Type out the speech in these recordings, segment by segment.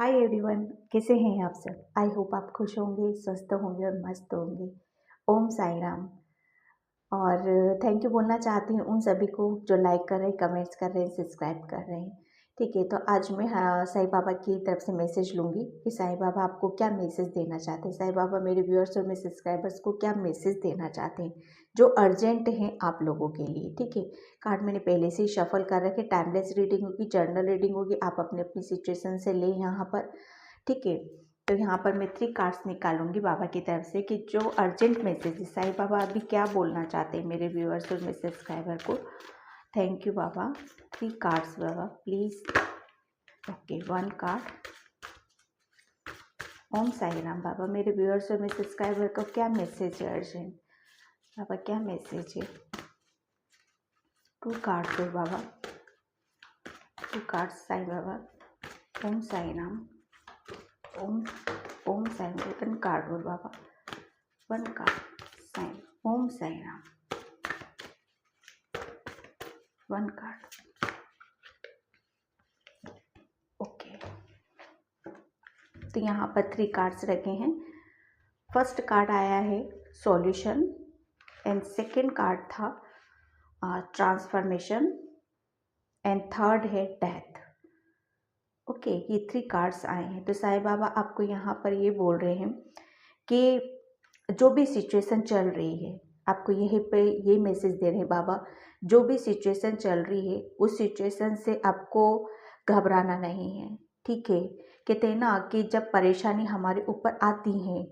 Hi everyone, कैसे हैं आप सब। आई होप आप खुश होंगे, स्वस्थ होंगे और मस्त होंगे। ओम साई राम। और थैंक यू बोलना चाहती हूँ उन सभी को जो लाइक कर रहे हैं, कमेंट्स कर रहे हैं, सब्सक्राइब कर रहे हैं। ठीक है, तो आज मैं साईं बाबा की तरफ से मैसेज लूँगी कि साईं बाबा आपको क्या मैसेज देना चाहते हैं। साईं बाबा मेरे व्यूअर्स और मेरे सब्सक्राइबर्स को क्या मैसेज देना चाहते हैं जो अर्जेंट हैं आप लोगों के लिए। ठीक है, कार्ड मैंने पहले से ही शफल कर रखे। टाइमलेस रीडिंग होगी, जर्नल रीडिंग होगी, आप अपनी अपनी सिचुएशन से लें यहाँ पर। ठीक है, तो यहाँ पर मैं 3 कार्ड्स निकालूंगी बाबा की तरफ से कि जो अर्जेंट मैसेज है साईं बाबा अभी क्या बोलना चाहते हैं मेरे व्यूअर्स और मेरे सब्सक्राइबर को। थैंक यू बाबा। 3 कार्ड्स बाबा please. Okay, 1 card. Om Sai Ram. बाबा मेरे व्यूअर्स और मेरे सब्सक्राइबर को क्या मैसेज है अर्जेंट। बाबा क्या मैसेज है। 2 कार्ड दो बाबा, 2 कार्ड्स साईं बाबा। ओम साई राम। ओम ओम साई राम। 1 कार्ड और बाबा, 1 कार्ड साईं। ओम साई राम। 1 कार्ड। ओके, तो यहाँ पर 3 कार्ड्स रखे हैं। फर्स्ट कार्ड आया है सॉल्यूशन एंड सेकंड कार्ड था ट्रांसफॉर्मेशन एंड थर्ड है डेथ। ओके, ये 3 कार्ड्स आए हैं। तो साईं बाबा आपको यहाँ पर ये बोल रहे हैं कि जो भी सिचुएशन चल रही है, आपको यहीं पे ये मैसेज दे रहे हैं बाबा, जो भी सिचुएशन चल रही है उस सिचुएशन से आपको घबराना नहीं है। ठीक है, कहते हैं ना कि जब परेशानी हमारे ऊपर आती है,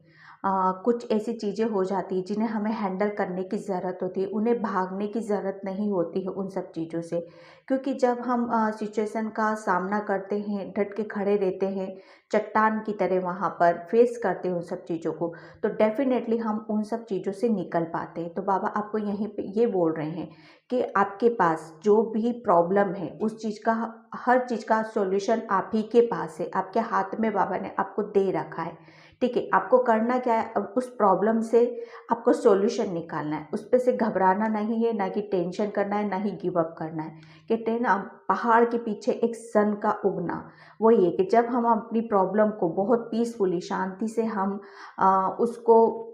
कुछ ऐसी चीज़ें हो जाती हैं जिन्हें हमें हैंडल करने की ज़रूरत होती है, उन्हें भागने की ज़रूरत नहीं होती है उन सब चीज़ों से। क्योंकि जब हम सिचुएशन का सामना करते हैं, डट के खड़े रहते हैं, चट्टान की तरह वहाँ पर फेस करते हैं उन सब चीज़ों को, तो डेफिनेटली हम उन सब चीज़ों से निकल पाते हैं। तो बाबा आपको यहीं पे ये बोल रहे हैं कि आपके पास जो भी प्रॉब्लम है उस चीज़ का, हर चीज़ का सॉल्यूशन आप ही के पास है, आपके हाथ में बाबा ने आपको दे रखा है। ठीक है, आपको करना क्या है, अब उस प्रॉब्लम से आपको सॉल्यूशन निकालना है, उस पे से घबराना नहीं है, ना कि टेंशन करना है, ना ही गिव अप करना है। कहते हैं ना पहाड़ के पीछे एक सन का उगना, वही है कि जब हम अपनी प्रॉब्लम को बहुत पीसफुली, शांति से हम उसको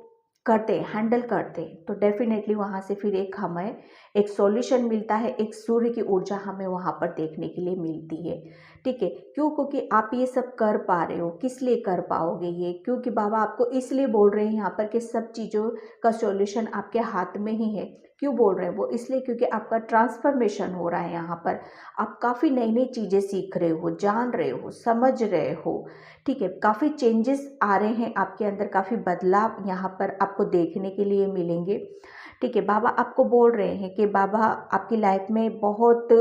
करते, हैंडल करते, तो डेफिनेटली वहाँ से फिर एक हमें एक सॉल्यूशन मिलता है, एक सूर्य की ऊर्जा हमें वहाँ पर देखने के लिए मिलती है। ठीक है, क्यों? क्योंकि आप ये सब कर पा रहे हो। किस लिए कर पाओगे ये? क्योंकि बाबा आपको इसलिए बोल रहे हैं यहाँ पर कि सब चीज़ों का सॉल्यूशन आपके हाथ में ही है। क्यों बोल रहे हैं वो? इसलिए क्योंकि आपका ट्रांसफॉर्मेशन हो रहा है यहाँ पर। आप काफ़ी नई नई चीज़ें सीख रहे हो, जान रहे हो, समझ रहे हो। ठीक है, काफ़ी चेंजेस आ रहे हैं आपके अंदर, काफ़ी बदलाव यहाँ पर आपको देखने के लिए मिलेंगे। ठीक है, बाबा आपको बोल रहे हैं कि बाबा आपकी लाइफ में बहुत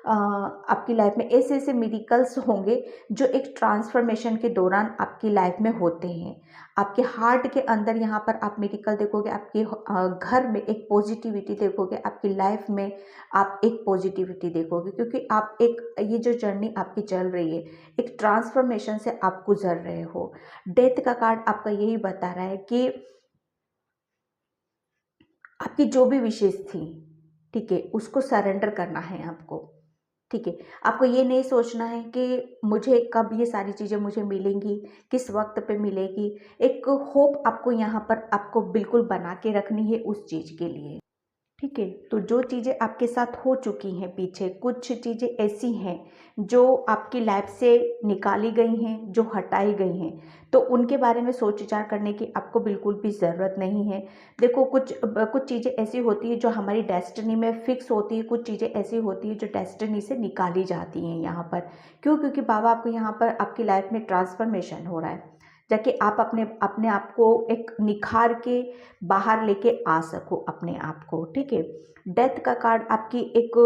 आपकी लाइफ में ऐसे ऐसे मिरेकल्स होंगे जो एक ट्रांसफॉर्मेशन के दौरान आपकी लाइफ में होते हैं। आपके हार्ट के अंदर यहाँ पर आप मिरेकल देखोगे, आपके घर में एक पॉजिटिविटी देखोगे, आपकी लाइफ में आप एक पॉजिटिविटी देखोगे, क्योंकि आप एक, ये जो जर्नी आपकी चल रही है, एक ट्रांसफॉर्मेशन से आप गुजर रहे हो। डेथ का कार्ड आपका यही बता रहा है कि आपकी जो भी विशेष थी, ठीक है, उसको सरेंडर करना है आपको। ठीक है, आपको ये नहीं सोचना है कि मुझे कब ये सारी चीज़ें मुझे मिलेंगी, किस वक्त पे मिलेगी। एक होप आपको यहाँ पर आपको बिल्कुल बना के रखनी है उस चीज़ के लिए। ठीक है, तो जो चीज़ें आपके साथ हो चुकी हैं पीछे, कुछ चीज़ें ऐसी हैं जो आपकी लाइफ से निकाली गई हैं, जो हटाई गई हैं, तो उनके बारे में सोच विचार करने की आपको बिल्कुल भी ज़रूरत नहीं है। देखो, कुछ चीज़ें ऐसी होती हैं जो हमारी डेस्टिनी में फिक्स होती है, कुछ चीज़ें ऐसी होती हैं जो डेस्टिनी से निकाली जाती हैं यहाँ पर। क्यों? क्योंकि बाबा आपको यहाँ पर आपकी लाइफ में ट्रांसफॉर्मेशन हो रहा है, ताकि आप अपने अपने आप को एक निखार के बाहर लेके आ सको अपने आप को। ठीक है, डेथ का कार्ड आपकी एक,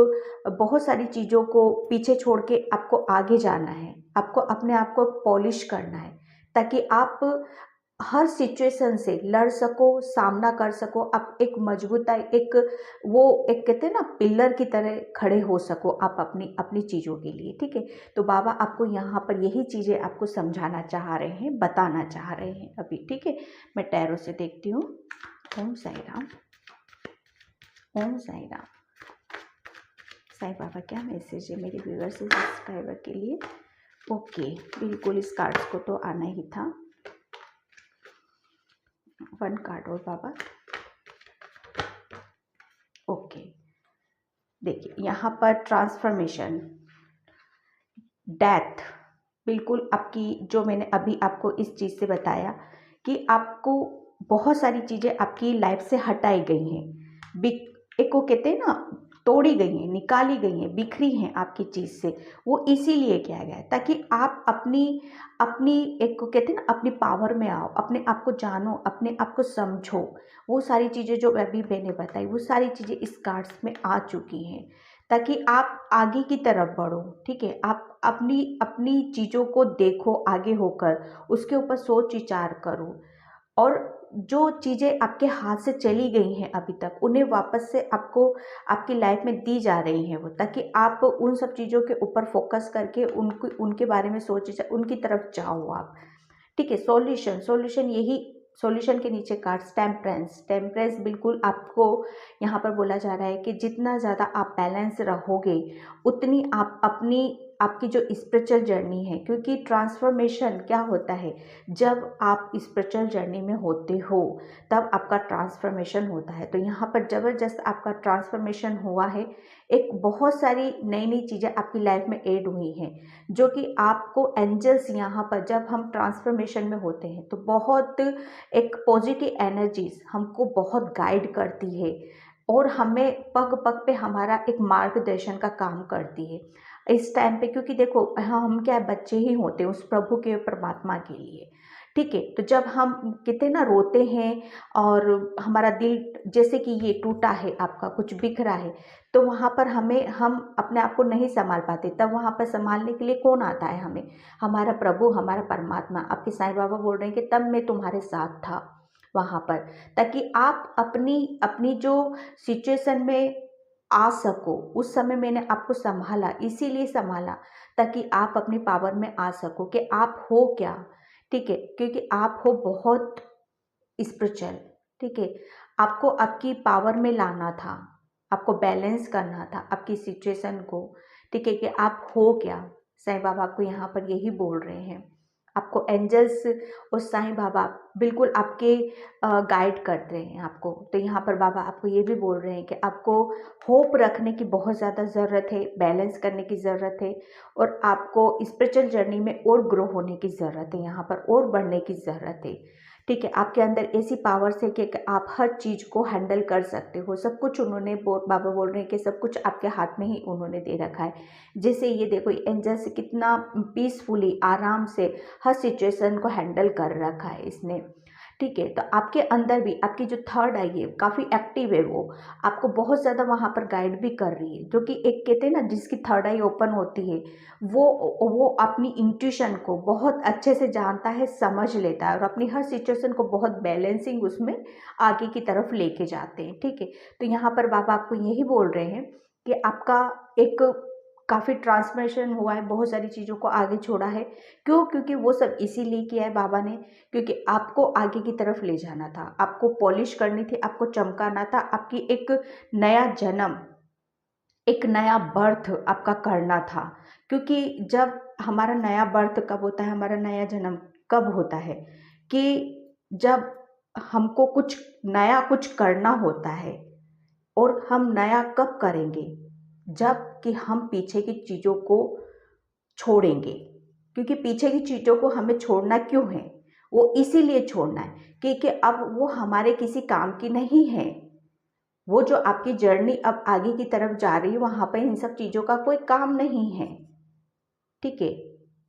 बहुत सारी चीज़ों को पीछे छोड़ के आपको आगे जाना है, आपको अपने आप को पॉलिश करना है, ताकि आप हर सिचुएशन से लड़ सको, सामना कर सको, आप एक मजबूताई, एक वो, एक कहते हैं ना पिलर की तरह खड़े हो सको आप अपनी अपनी चीज़ों के लिए। ठीक है, तो बाबा आपको यहाँ पर यही चीज़ें आपको समझाना चाह रहे हैं, बताना चाह रहे हैं अभी। ठीक है, मैं टैरो से देखती हूँ। ओम साई राम। ओम साई राम। साईं बाबा क्या मैसेज है मेरे व्यूअर्स और सब्सक्राइबर के लिए। ओके, बिल्कुल इस कार्ड्स को तो आना ही था। 1 कार्ड और बाबा। ओके, देखिए यहाँ पर ट्रांसफॉर्मेशन, डेथ, बिल्कुल आपकी, जो मैंने अभी आपको इस चीज़ से बताया कि आपको बहुत सारी चीज़ें आपकी लाइफ से हटाई गई हैं, एक को कहते हैं ना, तोड़ी गई हैं, निकाली गई हैं, बिखरी हैं आपकी चीज़ से। वो इसीलिए किया गया है ताकि आप अपनी अपनी एक को कहते हैं ना, अपनी पावर में आओ, अपने आप को जानो, अपने आप को समझो। वो सारी चीज़ें जो अभी मैंने बताई, वो सारी चीज़ें इस कार्ड्स में आ चुकी हैं ताकि आप आगे की तरफ बढ़ो। ठीक है, आप अपनी अपनी चीज़ों को देखो आगे होकर, उसके ऊपर सोच विचार करो, और जो चीज़ें आपके हाथ से चली गई हैं अभी तक, उन्हें वापस से आपको आपकी लाइफ में दी जा रही हैं वो, ताकि आप उन सब चीज़ों के ऊपर फोकस करके उनके बारे में सोच, उनकी तरफ जाओ आप। ठीक है, सॉल्यूशन, सॉल्यूशन यही, सॉल्यूशन के नीचे कार्ड्स टेम्परेंस, टेम्परेंस बिल्कुल आपको यहाँ पर बोला जा रहा है कि जितना ज़्यादा आप बैलेंस रहोगे, उतनी आप अपनी आपकी जो स्पिरिचुअल जर्नी है, क्योंकि ट्रांसफॉर्मेशन क्या होता है, जब आप स्पिरिचुअल जर्नी में होते हो तब आपका ट्रांसफॉर्मेशन होता है। तो यहाँ पर ज़बरदस्त आपका ट्रांसफॉर्मेशन हुआ है। एक बहुत सारी नई नई चीज़ें आपकी लाइफ में ऐड हुई हैं, जो कि आपको एंजल्स, यहाँ पर जब हम ट्रांसफॉर्मेशन में होते हैं तो बहुत एक पॉजिटिव एनर्जीज हमको बहुत गाइड करती है, और हमें पग पग पे हमारा एक मार्गदर्शन का काम करती है इस टाइम पे। क्योंकि देखो, हम क्या बच्चे ही होते हैं उस प्रभु के, परमात्मा के लिए। ठीक है, तो जब हम कितने ना रोते हैं और हमारा दिल, जैसे कि ये टूटा है, आपका कुछ बिखरा है, तो वहाँ पर हम अपने आप को नहीं संभाल पाते, तब वहाँ पर संभालने के लिए कौन आता है हमें? हमारा प्रभु, हमारा परमात्मा। आपके साईं बाबा बोल रहे हैं कि तब मैं तुम्हारे साथ था वहाँ पर, ताकि आप अपनी अपनी जो सिचुएशन में आ सको। उस समय मैंने आपको संभाला, इसीलिए संभाला ताकि आप अपनी पावर में आ सको कि आप हो क्या। ठीक है, क्योंकि आप हो बहुत स्पिरिचुअल। ठीक है, आपको आपकी पावर में लाना था, आपको बैलेंस करना था आपकी सिचुएशन को। ठीक है, कि आप हो क्या। साईं बाबा आपको यहाँ पर यही बोल रहे हैं। आपको एंजल्स और साईं बाबा बिल्कुल आपके गाइड कर रहे हैं आपको। तो यहाँ पर बाबा आपको ये भी बोल रहे हैं कि आपको होप रखने की बहुत ज़्यादा ज़रूरत है, बैलेंस करने की ज़रूरत है, और आपको स्पिरिचुअल जर्नी में और ग्रो होने की ज़रूरत है, यहाँ पर और बढ़ने की ज़रूरत है। ठीक है, आपके अंदर ऐसी पावर्स है कि आप हर चीज़ को हैंडल कर सकते हो। सब कुछ उन्होंने बाबा बोल रहे हैं कि सब कुछ आपके हाथ में ही उन्होंने दे रखा है। जैसे ये देखो, एंजल्स कितना पीसफुली, आराम से हर सिचुएशन को हैंडल कर रखा है इसने। ठीक है, तो आपके अंदर भी आपकी जो थर्ड आई है काफ़ी एक्टिव है, वो आपको बहुत ज़्यादा वहाँ पर गाइड भी कर रही है। जो कि एक कहते हैं ना, जिसकी थर्ड आई ओपन होती है, वो अपनी इंट्यूशन को बहुत अच्छे से जानता है, समझ लेता है, और अपनी हर सिचुएशन को बहुत बैलेंसिंग उसमें आगे की तरफ लेके जाते हैं। ठीक है, तो यहाँ पर बाबा आपको यही बोल रहे हैं कि आपका एक काफ़ी ट्रांसफॉर्मेशन हुआ है, बहुत सारी चीज़ों को आगे छोड़ा है। क्यों? क्योंकि वो सब इसीलिए किया है बाबा ने, क्योंकि आपको आगे की तरफ ले जाना था, आपको पॉलिश करनी थी, आपको चमकाना था, आपकी एक नया जन्म, एक नया बर्थ आपका करना था। क्योंकि जब हमारा नया बर्थ कब होता है, हमारा नया जन्म कब होता है, कि जब हमको कुछ नया कुछ करना होता है। और हम नया कब करेंगे? जब कि हम पीछे की चीज़ों को छोड़ेंगे। क्योंकि पीछे की चीज़ों को हमें छोड़ना क्यों है? वो इसीलिए छोड़ना है क्योंकि अब वो हमारे किसी काम की नहीं है। वो जो आपकी जर्नी अब आगे की तरफ जा रही है, वहाँ पे इन सब चीज़ों का कोई काम नहीं है। ठीक है?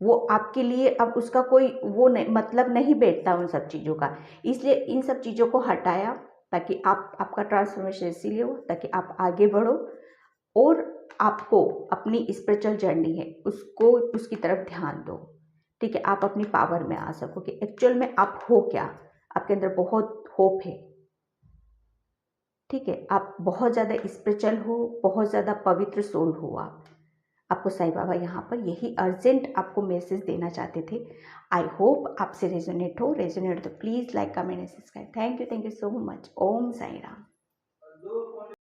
वो आपके लिए अब उसका कोई वो नहीं, मतलब नहीं बैठता उन सब चीज़ों का। इसलिए इन सब चीज़ों को हटाया ताकि आपका ट्रांसफॉर्मेशन इसीलिए हो ताकि आप आगे बढ़ो, और आपको अपनी स्पिरिचुअल जर्नी है उसको, उसकी तरफ ध्यान दो। ठीक है, आप अपनी पावर में आ सको कि एक्चुअल में आप हो क्या। आपके अंदर बहुत होप है। ठीक है, आप बहुत ज़्यादा स्पिरिचुअल हो, बहुत ज़्यादा पवित्र सोल हो आप। आपको साईं बाबा यहाँ पर यही अर्जेंट आपको मैसेज देना चाहते थे। आई होप आपसे रेजोनेट हो। रेजोनेट तो please like, comment and subscribe. Thank you so much. Om Sai Ram.